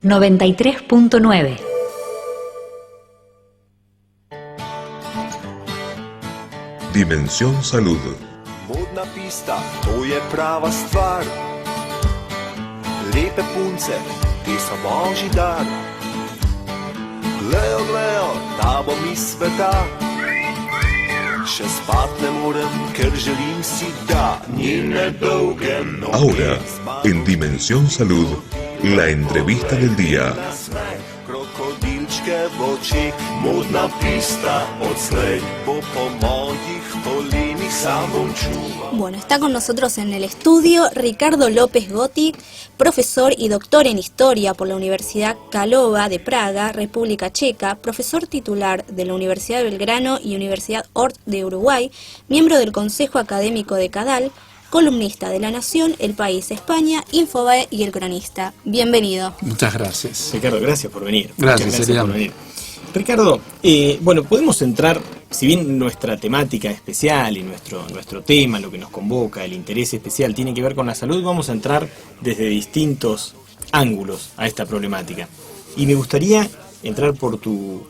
93.9. Dimensión Salud. Modna pista, to je prava stvar. Lepe punce, ti so božji dar. Glejo, glejo, ta bo mi sveta. Še spat ne morem, ker želim si, da njene dolge noge. Ahora, en Dimensión Salud, la entrevista del día. Krokodilčke v očeh, modna pista odslej bo po mojih kolenih sam bom čuval. Bueno, está con nosotros en el estudio Ricardo López Gotic, profesor y doctor en Historia por la Universidad Karlova de Praga, República Checa, profesor titular de la Universidad de Belgrano y Universidad Ort de Uruguay, miembro del Consejo Académico de Cadal, columnista de La Nación, El País, España, Infobae y El Cronista. Bienvenido. Muchas gracias. Ricardo, gracias por venir. Gracias por venir. Ricardo, bueno, podemos entrar, si bien nuestra temática especial y nuestro tema, lo que nos convoca, el interés especial tiene que ver con la salud, vamos a entrar desde distintos ángulos a esta problemática. Y me gustaría entrar por tu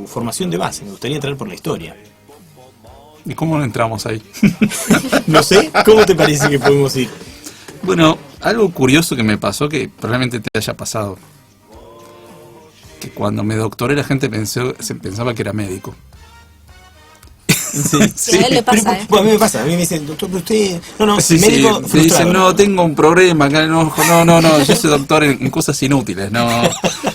formación de base, me gustaría entrar por la historia. ¿Y cómo no entramos ahí? No sé, ¿cómo te parece que podemos ir? Bueno, algo curioso que me pasó, que probablemente te haya pasado, que cuando me doctoré la gente pensaba que era médico. Sí, a él le pasa, Pero, a mí me pasa, a mí me dicen, doctor, pero usted... No, Sí, médico me dicen, no, tengo un problema acá en el ojo. No, yo soy doctor en cosas inútiles, no.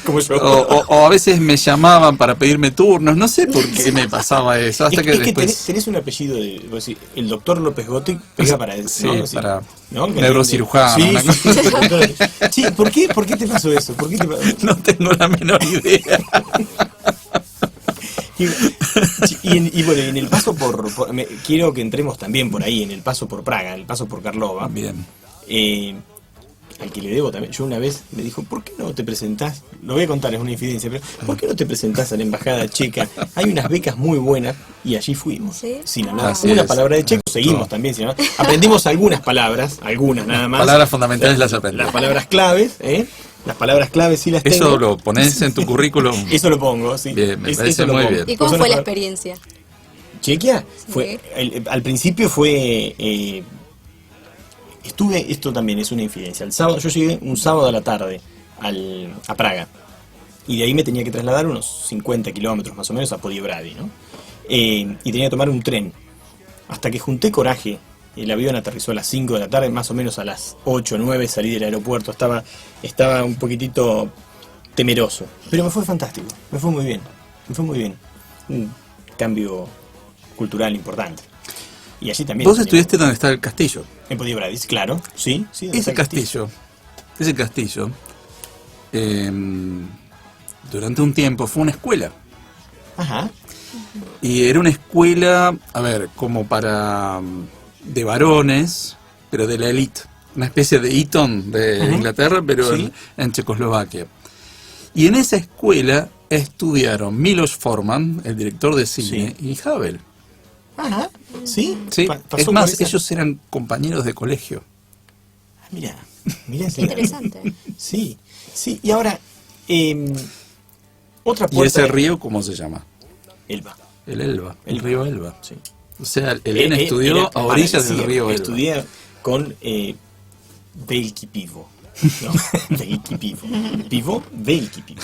Como yo. O a veces me llamaban para pedirme turnos, no sé por qué me pasaba eso, hasta que después... Que tenés un apellido de, decir, el doctor López Gotic pega para eso, sí, ¿no? para ¿no? neurocirujano. Sí, ¿por qué te pasó eso? No tengo la menor idea. Y bueno, en el paso quiero que entremos también por ahí, en el paso por Praga, el paso por Karlova. Bien. Al que le debo también, yo una vez me dijo, ¿por qué no te presentás? Lo voy a contar, es una infidencia, pero ¿por qué no te presentás a la embajada checa? Hay unas becas muy buenas y allí fuimos. ¿Sí? Sin hablar una palabra de checo, seguimos también, sin hablar. Aprendimos algunas palabras, algunas nada más. Palabras fundamentales las aprendí. Las palabras claves, Las palabras claves sí las tengo. ¿Eso lo pones en tu currículum? Eso lo pongo, sí. Bien, me parece muy bien. ¿Y cómo fue la experiencia? ¿Chequia? Sí. Al principio fue... esto también es una infidencia. El sábado, yo llegué un sábado a la tarde a Praga. Y de ahí me tenía que trasladar unos 50 kilómetros más o menos a Podiebrady, ¿no? Y tenía que tomar un tren. Hasta que junté coraje. El avión aterrizó a las 5 de la tarde, más o menos a las 8 o 9 salí del aeropuerto. Estaba un poquitito temeroso. Pero me fue fantástico, me fue muy bien. Un cambio cultural importante. Y allí también. ¿Vos estudiaste donde está el castillo? En Podiebrady, claro. Sí. Ese castillo, durante un tiempo fue una escuela. Ajá. Y era una escuela, como de varones, pero de la élite. Una especie de Eton de Inglaterra, pero sí, en Checoslovaquia. Y en esa escuela estudiaron Milos Forman, el director de cine, y Havel. Ajá. ¿Sí? Sí. Es más, ellos eran compañeros de colegio. Mira ese Interesante. Sí. Y ahora, otra puerta. ¿Y ese río cómo se llama? Elba. El río Elba. Sí. O sea, Elena estudió a orillas del río Elba. Estudié con Veliki Pivo. No, Veliki Pivo. Veliki Pivo.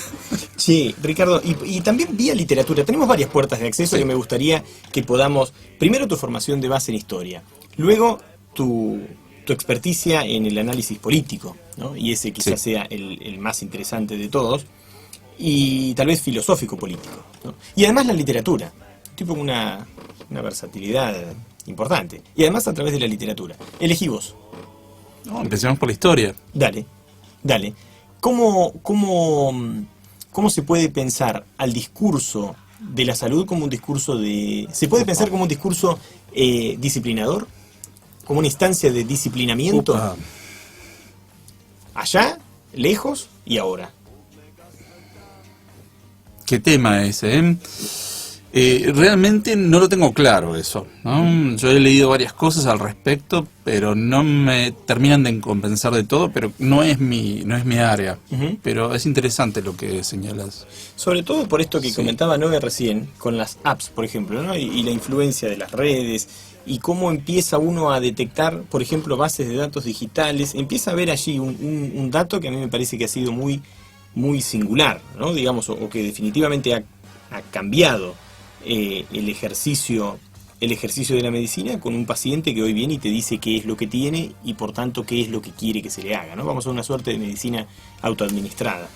Sí, Ricardo, y también vía literatura. Tenemos varias puertas de acceso que me gustaría que podamos... Primero tu formación de base en historia. Luego tu experticia en el análisis político, ¿no? Y ese quizás sea el más interesante de todos. Y tal vez filosófico-político, ¿no? Y además la literatura. Tipo una versatilidad importante. Y además a través de la literatura. Elegí vos. No, empecemos por la historia. Dale. ¿Cómo se puede pensar al discurso de la salud como un discurso de... ¿Se puede pensar como un discurso disciplinador? ¿Como una instancia de disciplinamiento? Upa. Allá, lejos y ahora. ¿Qué tema ese, Realmente no lo tengo claro eso, ¿no? Yo he leído varias cosas al respecto, pero no me terminan de convencer de todo, pero no es mi área. Pero es interesante lo que señalas. Sobre todo por esto que Sí. comentaba Noé recién, con las apps, por ejemplo, ¿no? Y la influencia de las redes, y cómo empieza uno a detectar, por ejemplo, bases de datos digitales. Empieza a ver allí un dato que a mí me parece que ha sido muy, muy singular, ¿no? Digamos, o que definitivamente ha cambiado el ejercicio de la medicina con un paciente que hoy viene y te dice qué es lo que tiene y por tanto qué es lo que quiere que se le haga, ¿no? Vamos a una suerte de medicina autoadministrada.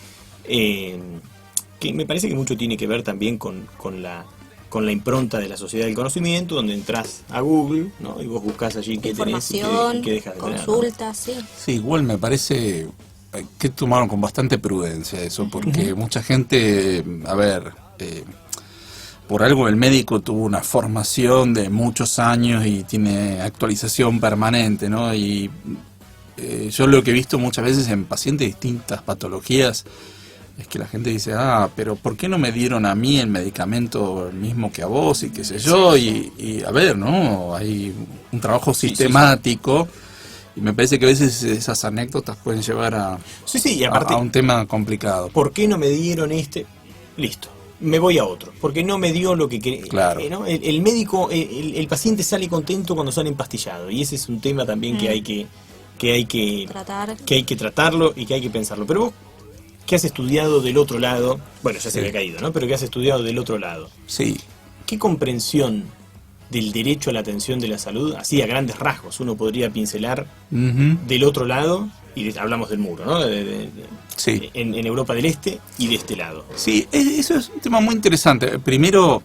Que me parece que mucho tiene que ver también con la impronta de la sociedad del conocimiento, donde entras a Google, ¿no? Y vos buscas allí qué tenés Información, y qué dejas de tener, ¿no? consultas, sí. Sí, igual me parece que tomaron con bastante prudencia eso, porque mucha gente, a ver, por algo el médico tuvo una formación de muchos años y tiene actualización permanente, ¿no? Y yo lo que he visto muchas veces en pacientes de distintas patologías es que la gente dice, pero ¿por qué no me dieron a mí el medicamento mismo que a vos y qué sé yo? Y a ver, ¿no? Hay un trabajo sistemático y me parece que a veces esas anécdotas pueden llevar y aparte, a un tema complicado. ¿por qué no me dieron este? Listo, me voy a otro, porque no me dio lo que quería. Claro. ¿No? El médico, el paciente sale contento cuando sale empastillado, y ese es un tema también que hay que Tratar. que hay que tratarlo y que hay que pensarlo. Pero vos, que has estudiado del otro lado, bueno, ya se había caído, ¿no? Pero que has estudiado del otro lado, Sí. ¿qué comprensión del derecho a la atención de la salud, así a grandes rasgos, uno podría pincelar Ujú. del otro lado, y hablamos del muro, ¿no? Sí. En Europa del Este y de este lado. Sí, eso es un tema muy interesante. Primero,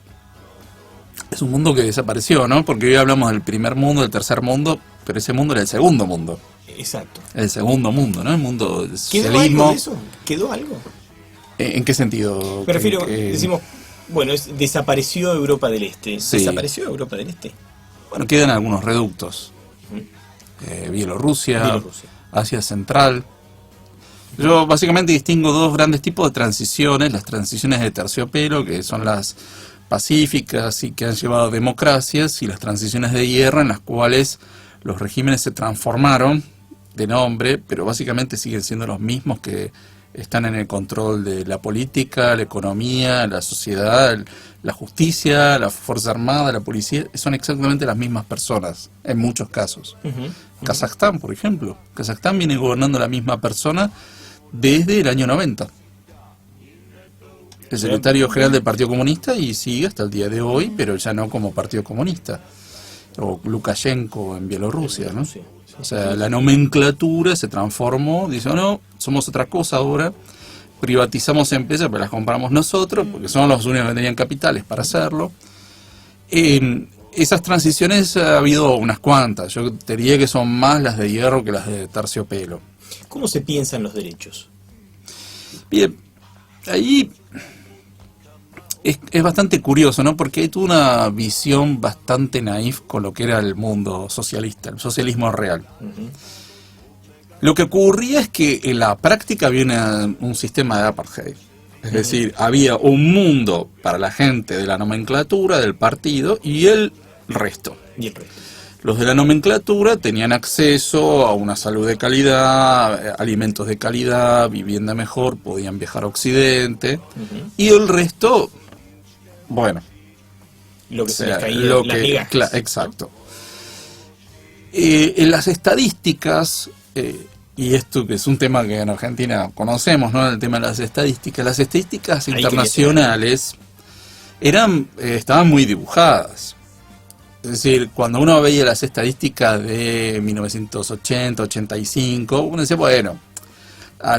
es un mundo que desapareció, ¿no? Porque hoy hablamos del primer mundo, del tercer mundo, pero ese mundo era el segundo mundo. Exacto. El segundo mundo, ¿no? El mundo del ¿Quedó algo socialismo. de eso? ¿Quedó algo? ¿En qué sentido? Me refiero, Que- decimos, bueno, desapareció Europa del Este. Sí. ¿Desapareció Europa del Este? Bueno, quedan algunos reductos. Bielorrusia, Asia Central. Yo básicamente distingo dos grandes tipos de transiciones. Las transiciones de terciopelo, que son las pacíficas y que han llevado a democracias, y las transiciones de guerra, en las cuales los regímenes se transformaron de nombre, pero básicamente siguen siendo los mismos que están en el control de la política, la economía, la sociedad, la justicia, la Fuerza Armada, la policía. Son exactamente las mismas personas, en muchos casos. Kazajstán, por ejemplo. Kazajstán viene gobernando la misma persona desde el año 90. El secretario general del Partido Comunista, y sigue hasta el día de hoy, pero ya no como Partido Comunista. O Lukashenko en Bielorrusia, ¿no? O sea, la nomenclatura se transformó, dice, no, somos otra cosa ahora, privatizamos empresas, pero las compramos nosotros, porque son los únicos que tenían capitales para hacerlo. Esas transiciones ha habido unas cuantas, yo diría que son más las de hierro que las de terciopelo. ¿Cómo se piensan los derechos? Bien, ahí es bastante curioso, ¿no? Porque hay toda una visión bastante naif con lo que era el mundo socialista, el socialismo real. Lo que ocurría es que en la práctica había un sistema de apartheid. Es decir, había un mundo para la gente de la nomenclatura, del partido, y el resto. Y el resto. Los de la nomenclatura tenían acceso a una salud de calidad, alimentos de calidad, vivienda mejor, podían viajar a Occidente, y el resto, bueno, Lo que o se sea, les caía, lo las que- migajas. exacto. En las estadísticas, y esto que es un tema que en Argentina conocemos, ¿no? El tema de las estadísticas Ahí internacionales estaban muy dibujadas. Es decir, cuando uno veía las estadísticas de 1980, 85, uno decía, bueno,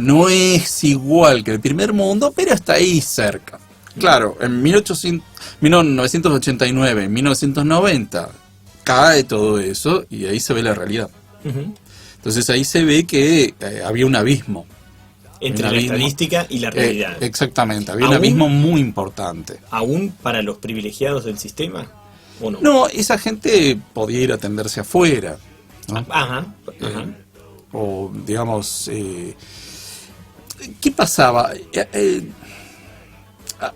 no es igual que el primer mundo, pero está ahí cerca. Claro, en 1989, en 1990, cae todo eso y ahí se ve la realidad. Entonces ahí se ve que había un abismo. Entre Un la abismo. estadística y la realidad. Exactamente, había un ¿Aún? abismo muy importante. ¿Aún para los privilegiados del sistema? ¿O no? No, esa gente podía ir a atenderse afuera, ¿no? Ajá. O digamos, ¿qué pasaba?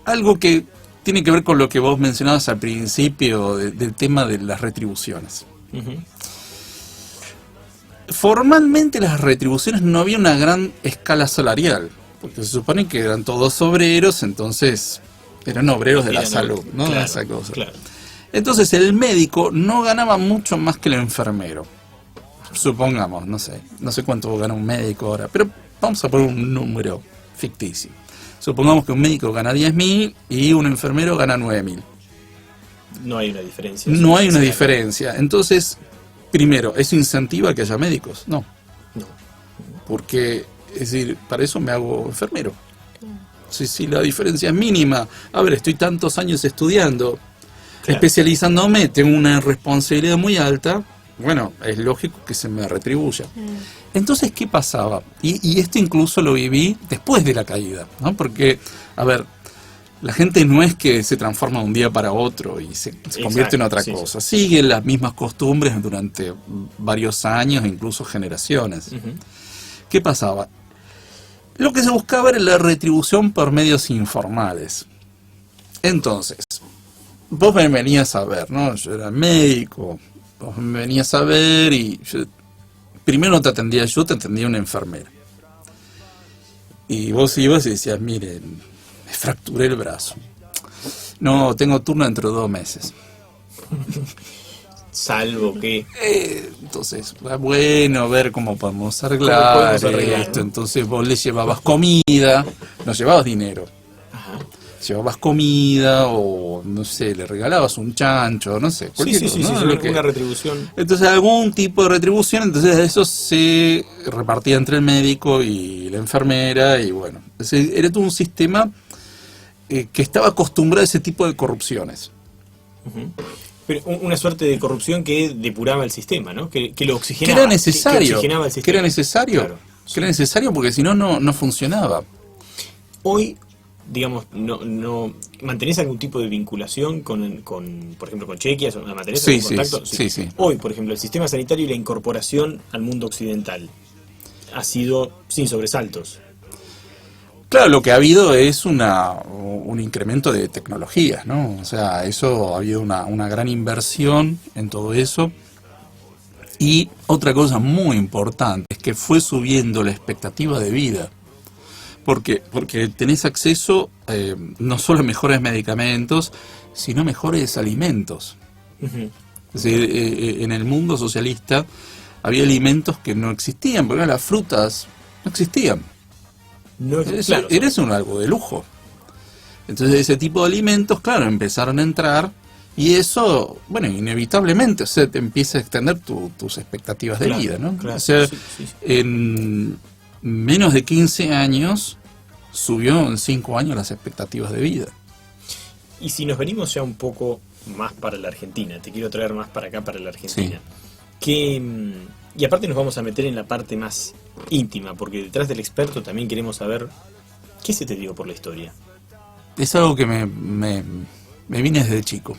Algo que tiene que ver con lo que vos mencionabas al principio del tema de las retribuciones. Ujú. Formalmente las retribuciones no había una gran escala salarial, porque se supone que eran todos obreros, entonces eran obreros de la Eran salud, ¿no? claro, Esa cosa. claro. Entonces el médico no ganaba mucho más que el enfermero. Supongamos, no sé cuánto gana un médico ahora, pero vamos a poner un número ficticio. Supongamos que un médico gana 10.000 y un enfermero gana 9.000. No hay una diferencia. No hay una sustancial. diferencia. Entonces, primero, ¿eso incentiva que haya médicos? No. No. Porque, es decir, para eso me hago enfermero. Si la diferencia es mínima, a ver, estoy tantos años estudiando, Claro. especializándome, tengo una responsabilidad muy alta, bueno, es lógico que se me retribuya. Entonces, ¿qué pasaba? Y esto incluso lo viví después de la caída, ¿no? Porque, a ver, la gente no es que se transforma de un día para otro y se convierte en otra sí, cosa. Siguen las mismas costumbres durante varios años, incluso generaciones. Ujú. ¿Qué pasaba? Lo que se buscaba era la retribución por medios informales. Entonces, vos me venías a ver, ¿no? Yo era médico, vos me venías a ver y primero no te atendía yo, te atendía una enfermera. Y vos ibas y decías, miren, me fracturé el brazo. No, tengo turno dentro de 2 meses. Salvo que... Entonces, bueno, a ver cómo podemos arreglar esto. Entonces vos le llevabas comida, no llevabas dinero. Ajá. Llevabas comida o, no sé, le regalabas un chancho, no sé, Sí, cualquier sí, sí, cosa, sí, ¿no? sí, Lo que- una retribución. Entonces algún tipo de retribución, entonces eso se repartía entre el médico y la enfermera y bueno, era todo un sistema que estaba acostumbrado a ese tipo de corrupciones. Ujú. Pero una suerte de corrupción que depuraba el sistema, ¿no? Que lo Que oxigenaba. era necesario, que oxigenaba el que sistema. era necesario, Claro, sí. que era necesario porque si no, no funcionaba. Hoy, digamos, no ¿mantenés algún tipo de vinculación con por ejemplo, con Chequia? ¿Mantenés Sí, algún sí, contacto? sí. Hoy, por ejemplo, el sistema sanitario y la incorporación al mundo occidental ha sido sin sobresaltos. Claro, lo que ha habido es un incremento de tecnologías, ¿no? O sea, eso ha habido una gran inversión en todo eso. Y otra cosa muy importante es que fue subiendo la expectativa de vida. Porque tenés acceso no solo a mejores medicamentos, sino a mejores alimentos. Ujú. Es decir, en el mundo socialista había alimentos que no existían, porque las frutas no existían. No, claro, Era eso algo de lujo. Entonces ese tipo de alimentos, claro, empezaron a entrar y eso, bueno, inevitablemente, o sea, te empieza a extender tus expectativas de Claro, vida, ¿no? claro, O sea, sí, sí. en menos de 15 años subió en 5 años las expectativas de vida. Y si nos venimos ya un poco más para la Argentina, te quiero traer más para acá, para la Argentina. Y aparte nos vamos a meter en la parte más íntima, porque detrás del experto también queremos saber qué se te dio por la historia. Es algo que me vine desde chico.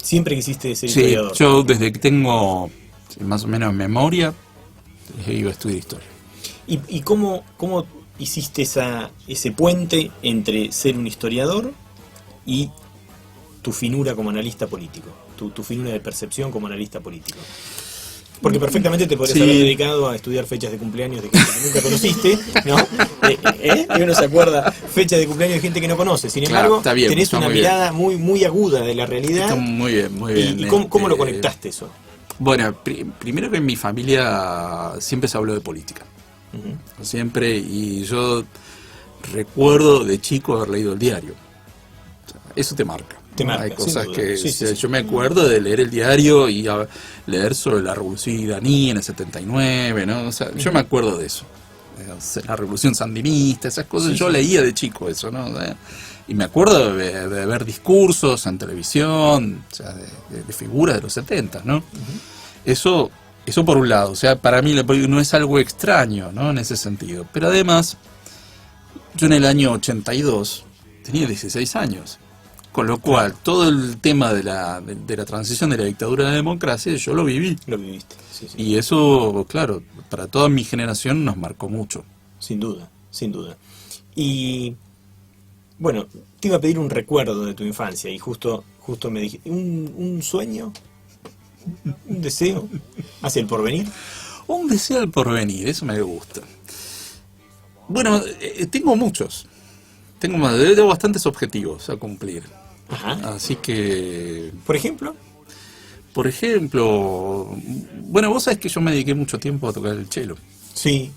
Siempre quisiste ser Sí, historiador. yo desde que tengo más o menos memoria, iba a estudiar historia. ¿Y cómo hiciste ese puente entre ser un historiador y tu finura como analista político? Tu finura de percepción como analista político. Porque perfectamente te podrías Sí. haber dedicado a estudiar fechas de cumpleaños de gente que nunca conociste, ¿no? Y uno se acuerda fechas de cumpleaños de gente que no conoce. Sin Claro, embargo, está bien, tenés está una muy bien. mirada muy aguda de la realidad. Está muy bien, muy bien. ¿Y cómo lo conectaste eso? Bueno, primero que en mi familia siempre se habló de política. Ujú. Siempre, y yo recuerdo de chico haber leído el diario. O sea, eso te marca. Te ¿no? marca, Hay sin cosas duda. que Sí, sí, sí. yo me acuerdo de leer el diario y leer sobre la revolución iraní en el 79, ¿no? O sea, yo me acuerdo de eso. O sea, la revolución sandinista, esas cosas, Sí, yo sí. leía de chico eso, ¿no? Y me acuerdo de ver discursos en televisión, o sea, de figuras de los 70, ¿no? Eso por un lado, o sea, para mí la política no es algo extraño, ¿no? En ese sentido. Pero además, yo en el año 82 tenía 16 años. Con lo cual, todo el tema de la transición de la dictadura a la democracia, yo lo viví. Lo viviste, sí, sí. Y eso, claro, para toda mi generación nos marcó mucho. Sin duda, sin duda. Y Bueno, te iba a pedir un recuerdo de tu infancia y justo me dijiste, ¿un sueño? ¿Un deseo hacia el porvenir? Un deseo al porvenir, eso me gusta. Bueno, tengo muchos. Tengo bastantes objetivos a cumplir. Ajá. Así que, ¿Por ejemplo? por ejemplo, bueno, vos sabés que yo me dediqué mucho tiempo a tocar el cello. Sí.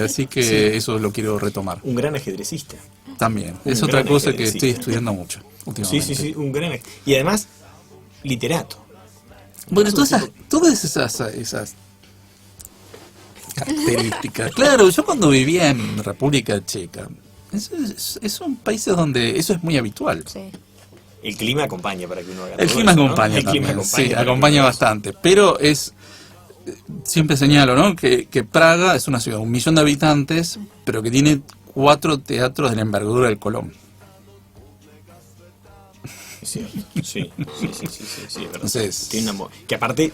Así que eso lo quiero retomar. Un gran ajedrecista. También. Un Es otra gran cosa que ajedrecista. estoy estudiando mucho últimamente. Sí, un gran y además, literato. Bueno, todas esas características. Claro, yo cuando vivía en República Checa, son países donde eso es muy habitual. Sí. El clima acompaña para que uno haga El todo clima eso, ¿no? acompaña El clima también, sí, para que acompaña uno haga bastante. Pero siempre señalo, ¿no? Que Praga es una ciudad de 1 millón de habitantes, pero que tiene 4 teatros de la envergadura del Colón. Es cierto. Sí, es verdad. Entonces, Tiene que aparte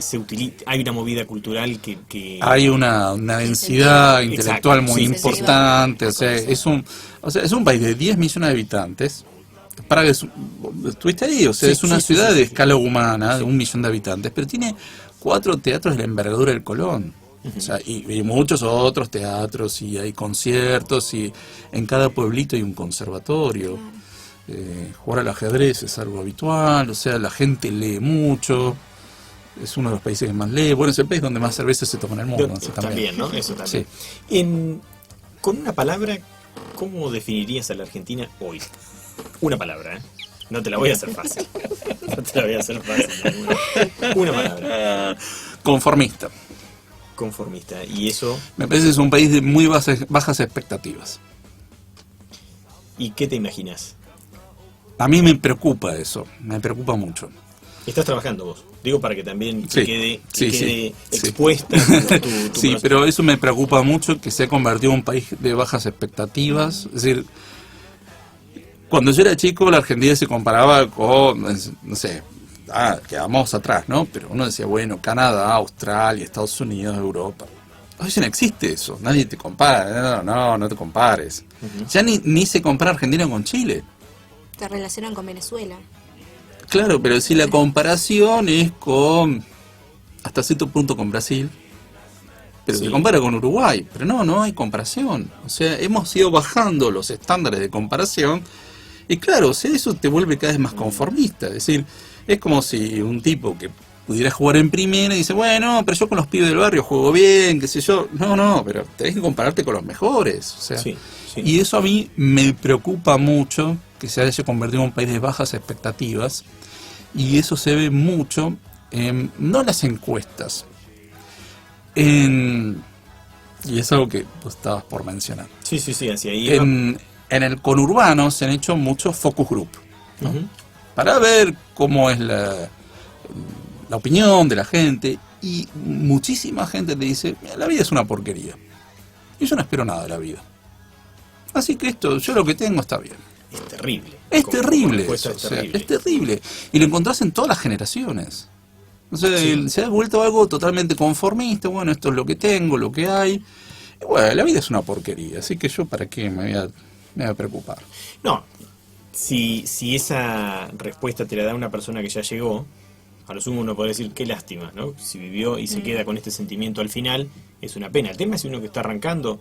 hay una movida cultural que hay una densidad Exacto. intelectual muy Sí, importante. O sea, es un país de 10 millones de habitantes. Praga estuviste ahí, o sea, Sí, es una sí, ciudad sí, de sí. escala humana, de 1 millón de habitantes, pero tiene 4 teatros de la envergadura del Colón. O sea, y muchos otros teatros, y hay conciertos, y en cada pueblito hay un conservatorio. Jugar al ajedrez es algo habitual, o sea, la gente lee mucho. Es uno de los países que más lee. Bueno, es el país donde más cerveza se toma en el mundo. Eso también, ¿no? Eso también. Sí. Con una palabra, ¿cómo definirías a la Argentina hoy? Una palabra, ¿eh? No te la voy a hacer fácil. No te la voy a hacer fácil. Una palabra. Conformista. Conformista. Y eso, Me parece que es un país de muy bajas expectativas. ¿y qué te imaginas? A mí me preocupa eso, me preocupa mucho. Estás trabajando vos. Digo para que también Sí, quede sí. expuesta tu Sí, pero eso me preocupa mucho, que se ha convertido en un país de bajas expectativas. Es decir, cuando yo era chico, la Argentina se comparaba con, no sé, quedamos atrás, ¿no? Pero uno decía, bueno, Canadá, Australia, Estados Unidos, Europa. Hoy ya no existe eso, nadie te compara, no te compares. Ya ni se compara Argentina con Chile. Te relacionan con Venezuela. Claro, pero si la comparación es hasta cierto punto con Brasil, pero Sí. se compara con Uruguay, pero no hay comparación. O sea, hemos ido bajando los estándares de comparación, y claro, o sea, eso te vuelve cada vez más conformista. Es decir, es como si un tipo que pudiera jugar en primera y dice, bueno, pero yo con los pibes del barrio juego bien, qué sé yo. No, pero tenés que compararte con los mejores. O sea, Sí. y eso a mí me preocupa mucho, que se haya convertido en un país de bajas expectativas, y eso se ve mucho no en las encuestas, y es algo que vos estabas por mencionar. Sí, hacia ahí. iba. En el conurbano se han hecho muchos focus group, ¿no? Ujú. Para ver cómo es la opinión de la gente, y muchísima gente te dice, "Mira, la vida es una porquería, y yo no espero nada de la vida. Así que yo lo que tengo está bien". Es terrible. Es Como terrible respuesta eso, es o sea, terrible. es terrible. Y lo encontrás en todas las generaciones. O sea, Sí. se ha vuelto algo totalmente conformista, bueno, esto es lo que tengo, lo que hay. Y bueno, la vida es una porquería, así que yo para qué me voy a preocupar. No, si esa respuesta te la da una persona que ya llegó, a lo sumo uno puede decir qué lástima, ¿no? Si vivió y se queda con este sentimiento al final, es una pena. El tema es si uno que está arrancando,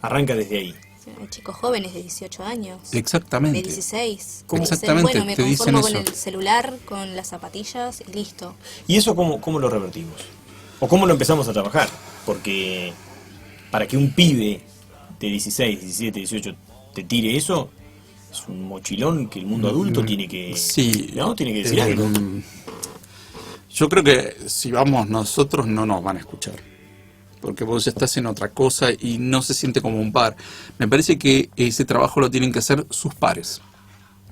arranca desde ahí. Hay chicos jóvenes de 18 años. Exactamente. De 16. ¿Cómo? Dicen, Exactamente, bueno, me te dicen conformo con eso. el celular, con las zapatillas y listo. ¿Y eso cómo lo revertimos? ¿O cómo lo empezamos a trabajar? Porque para que un pibe de 16, 17, 18 te tire eso, es un mochilón que el mundo adulto tiene que... Sí. ¿no? Tiene que decir algo. Yo creo que si vamos nosotros no nos van a escuchar, porque vos ya estás en otra cosa y no se siente como un par. Me parece que ese trabajo lo tienen que hacer sus pares.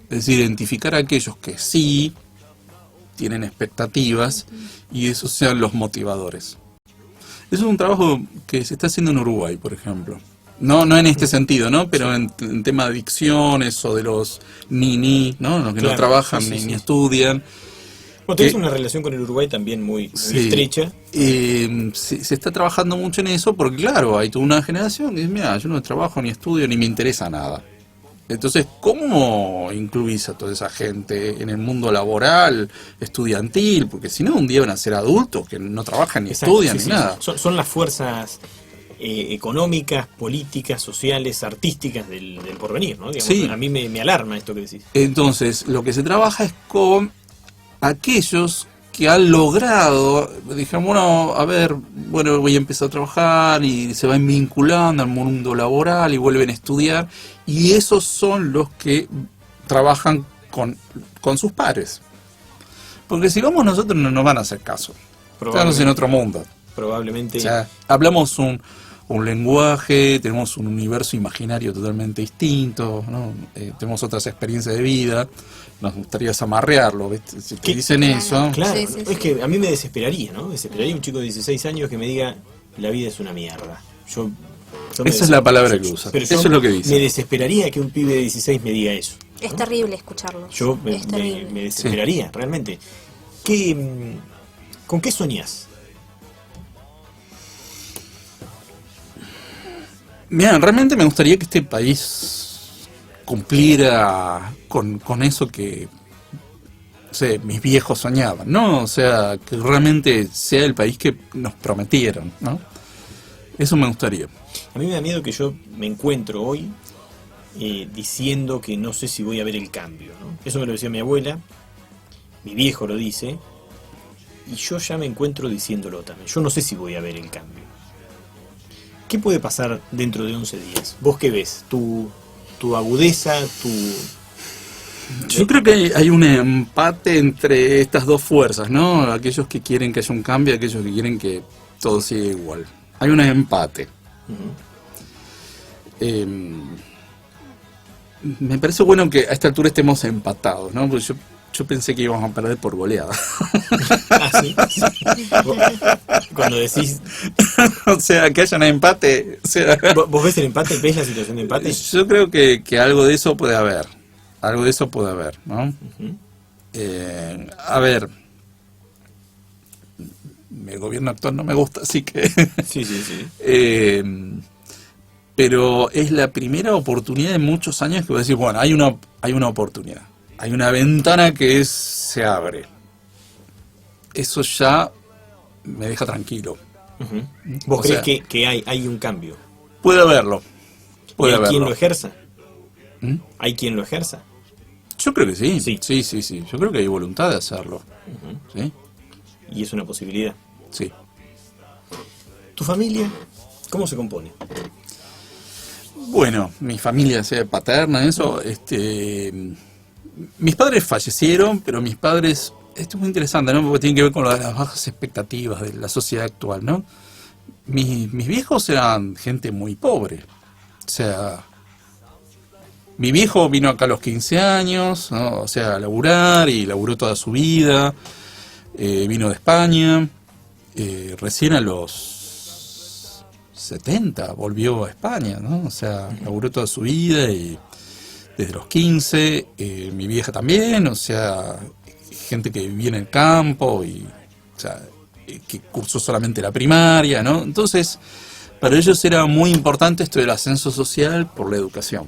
Es decir, identificar a aquellos que sí tienen expectativas y esos sean los motivadores. Eso es un trabajo que se está haciendo en Uruguay, por ejemplo. No en este sentido, ¿no? Pero en tema de adicciones o de los ni, ¿no? Los que Claro, no trabajan sí, ni estudian. Bueno, tenés una relación con el Uruguay también muy Sí. estrecha. Se está trabajando mucho en eso porque, claro, hay toda una generación que dice, mira, yo no trabajo ni estudio ni me interesa nada. Entonces, ¿cómo incluís a toda esa gente en el mundo laboral, estudiantil? Porque si no, un día van a ser adultos que no trabajan ni Exacto, estudian sí, ni sí, nada. sí. Son las fuerzas económicas, políticas, sociales, artísticas del porvenir, ¿no? Digamos, Sí. a mí me alarma esto que decís. Entonces, lo que se trabaja es con aquellos que han logrado, dijeron, bueno, a ver, bueno, voy a empezar a trabajar y se van vinculando al mundo laboral y vuelven a estudiar, y esos son los que trabajan con sus pares. Porque si vamos nosotros no nos van a hacer caso. Estamos en otro mundo. Probablemente. O sea, hablamos un lenguaje, tenemos un universo imaginario totalmente distinto, ¿no? Tenemos otras experiencias de vida, nos gustaría zamarrearlo, ¿viste? Si te ¿Qué? dicen eso, Claro, Sí, sí, es sí. que a mí me desesperaría, ¿no? Desesperaría un chico de 16 años que me diga, la vida es una mierda. Yo me esa es la palabra que usa, pero eso yo es lo que dice. Me desesperaría que un pibe de 16 me diga eso. Es ¿no? terrible escucharlo. Yo Es terrible. me desesperaría, realmente. ¿Con qué soñás? Mira, realmente me gustaría que este país cumpliera con eso que, no sé, mis viejos soñaban, ¿no? O sea, que realmente sea el país que nos prometieron, ¿no? Eso me gustaría. A mí me da miedo que yo me encuentro hoy diciendo que no sé si voy a ver el cambio, ¿no? Eso me lo decía mi abuela, mi viejo lo dice, y yo ya me encuentro diciéndolo también. Yo no sé si voy a ver el cambio. ¿Qué puede pasar dentro de 11 días? ¿Vos qué ves? ¿Tu agudeza, Yo creo que hay un empate entre estas dos fuerzas, ¿no? Aquellos que quieren que haya un cambio y aquellos que quieren que todo siga igual. Hay un empate. Me parece bueno que a esta altura estemos empatados, ¿no? Porque yo pensé que íbamos a perder por goleada. Ah, sí. Cuando decís, O sea, que haya un empate. O sea, ¿vos ves el empate? ¿Ves la situación de empate? yo creo que algo de eso puede haber. Algo de eso puede haber, ¿no? A ver, el gobierno actual no me gusta, así que... Sí, sí, sí. Pero es la primera oportunidad en muchos años que voy a decir, bueno, hay una oportunidad. Hay una ventana que se abre. Eso ya me deja tranquilo. ¿Vos O crees sea, que hay un cambio? Puede haberlo. Puede ¿Y hay quien haberlo. lo ejerza? ¿Mm? ¿Hay quien lo ejerza? Yo creo que sí. Sí. Sí. Yo creo que hay voluntad de hacerlo. ¿Sí? Y es una posibilidad. Sí. ¿Tu familia cómo se compone? Bueno, mi familia, sea paterna, eso, mis padres fallecieron, pero mis padres, esto es muy interesante, ¿no? Porque tiene que ver con las bajas expectativas de la sociedad actual, ¿no? Mis viejos eran gente muy pobre. O sea, mi viejo vino acá a los 15 años, ¿no? O sea, a laburar y laburó toda su vida. Vino de España. Recién a los 70 volvió a España, ¿no? O sea, laburó toda su vida y desde los 15, mi vieja también, o sea, gente que vivía en el campo y, o sea, que cursó solamente la primaria, ¿no? Entonces, para ellos era muy importante esto del ascenso social por la educación.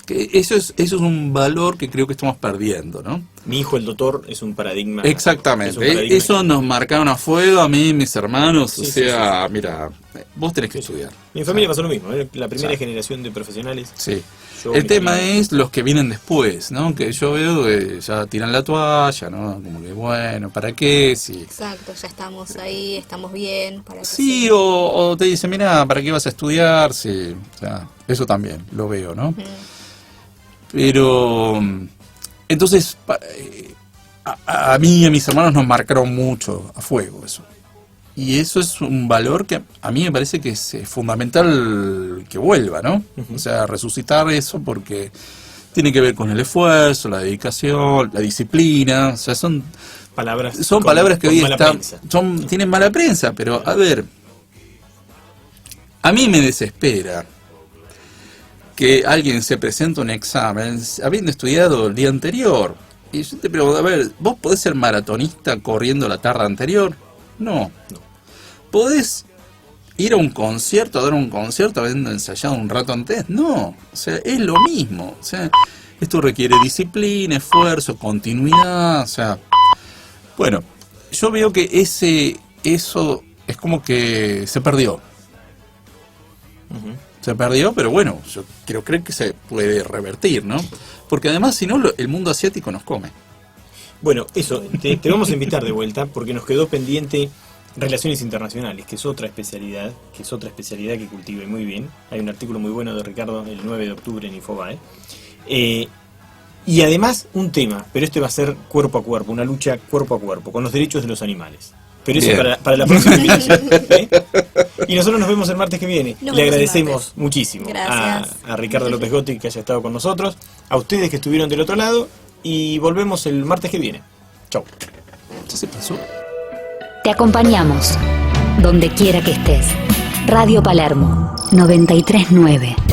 Que eso es un valor que creo que estamos perdiendo, ¿no? Mi hijo, el doctor, es un paradigma. Exactamente. es un paradigma. Eso nos marcaron a fuego a mí y mis hermanos. Sí, o sí, sea, mira, vos tenés que estudiar. Mi familia pasó lo mismo, ¿eh? La primera Sí. generación de profesionales. Sí. Yo, El mi tema familia- es los que vienen después, ¿no? Que yo veo que ya tiran la toalla, ¿no? Como que, bueno, ¿para qué? Sí. Exacto, ya estamos ahí, estamos bien. Para que Sí, siga. o te dicen, mira, ¿para qué vas a estudiar? Sí, o sea, eso también lo veo, ¿no? Pero, entonces, a mí y a mis hermanos nos marcaron mucho a fuego eso. Y eso es un valor que a mí me parece que es fundamental que vuelva, ¿no? O sea, resucitar eso porque tiene que ver con el esfuerzo, la dedicación, la disciplina, o sea, son palabras palabras que con hoy mala están, prensa. tienen mala prensa, pero a ver, a mí me desespera que alguien se presente un examen habiendo estudiado el día anterior. Y yo te pregunto, a ver, ¿vos podés ser maratonista corriendo la tarde anterior? No. ¿Podés ir a un concierto, a dar un concierto habiendo ensayado un rato antes, no, o sea, es lo mismo, o sea, esto requiere disciplina, esfuerzo, continuidad, o sea, bueno, yo veo que eso es como que se perdió. Se perdió, pero bueno, yo quiero creer que se puede revertir, ¿no? Porque además, si no, el mundo asiático nos come. Bueno, eso, te vamos a invitar de vuelta porque nos quedó pendiente Relaciones Internacionales, que es otra especialidad que cultive muy bien. Hay un artículo muy bueno de Ricardo el 9 de octubre en Infobae. Y además un tema, pero este va a ser cuerpo a cuerpo, una lucha cuerpo a cuerpo, con los derechos de los animales. Pero eso para la próxima invitación. Y nosotros nos vemos el martes que viene. Le agradecemos muchísimo a Ricardo López Gotti que haya estado con nosotros, a ustedes que estuvieron del otro lado, y volvemos el martes que viene. Chau. ¿Ya se pasó? Te acompañamos donde quiera que estés. Radio Palermo 93.9.